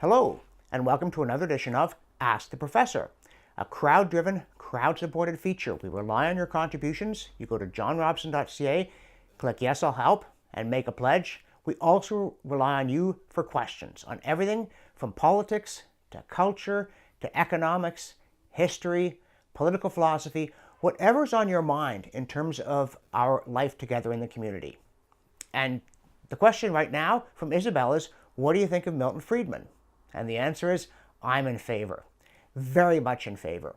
Hello, and welcome to another edition of Ask the Professor, a crowd-driven, crowd-supported feature. We rely on your contributions. You go to johnrobson.ca, click Yes, I'll Help, and make a pledge. We also rely on you for questions on everything from politics to culture to economics, history, political philosophy, whatever's on your mind in terms of our life together in the community. And the question right now from Isabel is, what do you think of Milton Friedman? And the answer is, I'm in favor. Very much in favor.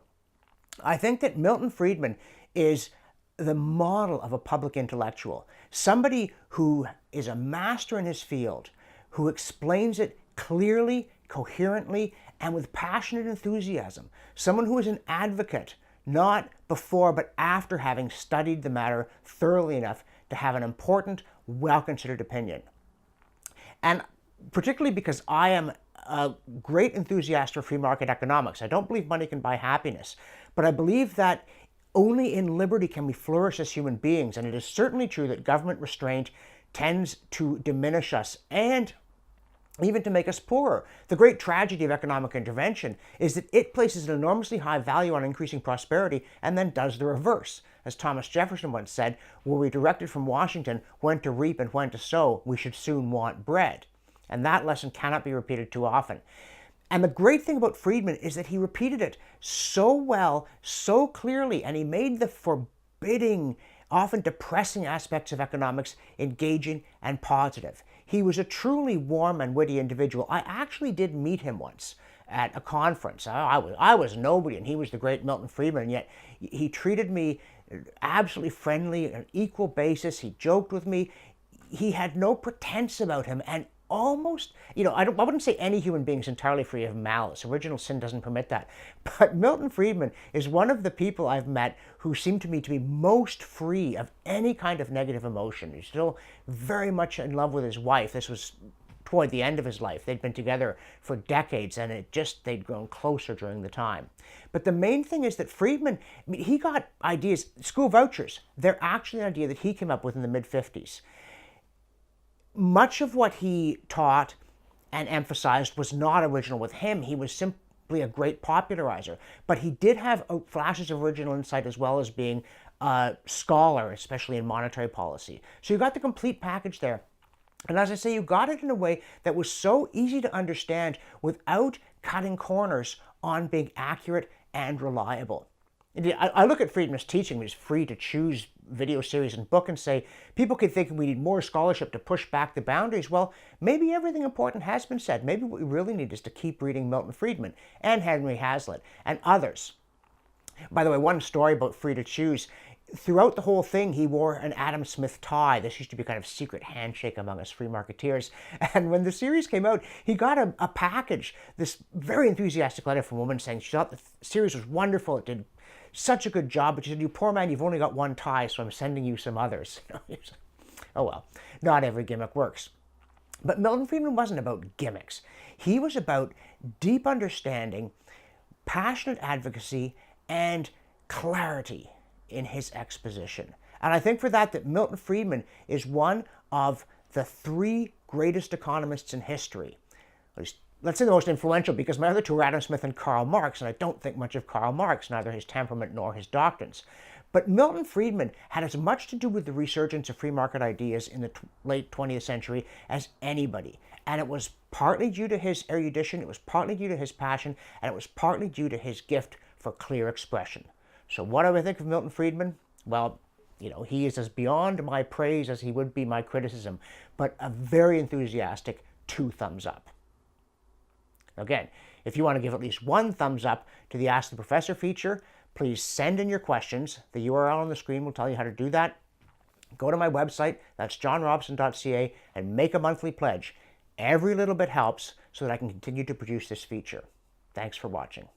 I think that Milton Friedman is the model of a public intellectual. Somebody who is a master in his field, who explains it clearly, coherently, and with passionate enthusiasm. Someone who is an advocate, not before but after having studied the matter thoroughly enough to have an important, well-considered opinion. And particularly because I am a great enthusiast for free market economics. I don't believe money can buy happiness, but I believe that only in liberty can we flourish as human beings, and it is certainly true that government restraint tends to diminish us and even to make us poorer. The great tragedy of economic intervention is that it places an enormously high value on increasing prosperity and then does the reverse. As Thomas Jefferson once said, were we directed from Washington when to reap and when to sow, we should soon want bread. And that lesson cannot be repeated too often. And the great thing about Friedman is that he repeated it so well, so clearly, and he made the forbidding, often depressing aspects of economics engaging and positive. He was a truly warm and witty individual. I actually did meet him once at a conference. I was nobody, and he was the great Milton Friedman, and yet he treated me absolutely friendly on an equal basis. He joked with me. He had no pretense about him, and almost, I wouldn't say any human being is entirely free of malice. Original sin doesn't permit that. But Milton Friedman is one of the people I've met who seem to me to be most free of any kind of negative emotion. He's still very much in love with his wife. This was toward the end of his life. They'd been together for decades, and they'd grown closer during the time. But the main thing is that Friedman, he got ideas, school vouchers. They're actually an idea that he came up with in the mid-50s. Much of what he taught and emphasized was not original with him. He was simply a great popularizer. But he did have flashes of original insight as well as being a scholar, especially in monetary policy. So you got the complete package there. And as I say, you got it in a way that was so easy to understand without cutting corners on being accurate and reliable. Indeed, I look at Friedman's teaching, which is free to choose video series and book, and say, people could think we need more scholarship to push back the boundaries. Well, maybe everything important has been said. Maybe what we really need is to keep reading Milton Friedman and Henry Hazlitt and others. By the way, one story about free to choose. Throughout the whole thing, he wore an Adam Smith tie. This used to be kind of secret handshake among us free marketeers. And when the series came out, he got a package, this very enthusiastic letter from a woman saying she thought the series was wonderful. It did such a good job, but she said, you poor man, you've only got one tie, so I'm sending you some others. Oh well, not every gimmick works. But Milton Friedman wasn't about gimmicks. He was about deep understanding, passionate advocacy, and clarity in his exposition. And I think for that Milton Friedman is one of the three greatest economists in history. At least, let's say the most influential, because my other two are Adam Smith and Karl Marx, and I don't think much of Karl Marx, neither his temperament nor his doctrines. But Milton Friedman had as much to do with the resurgence of free market ideas in the late 20th century as anybody. And it was partly due to his erudition, it was partly due to his passion, and it was partly due to his gift for clear expression. So what do I think of Milton Friedman? Well, he is as beyond my praise as he would be my criticism, but a very enthusiastic 2 thumbs up. Again, if you want to give at least 1 thumbs up to the Ask the Professor feature, please send in your questions. The URL on the screen will tell you how to do that. Go to my website, that's johnrobson.ca, and make a monthly pledge. Every little bit helps so that I can continue to produce this feature. Thanks for watching.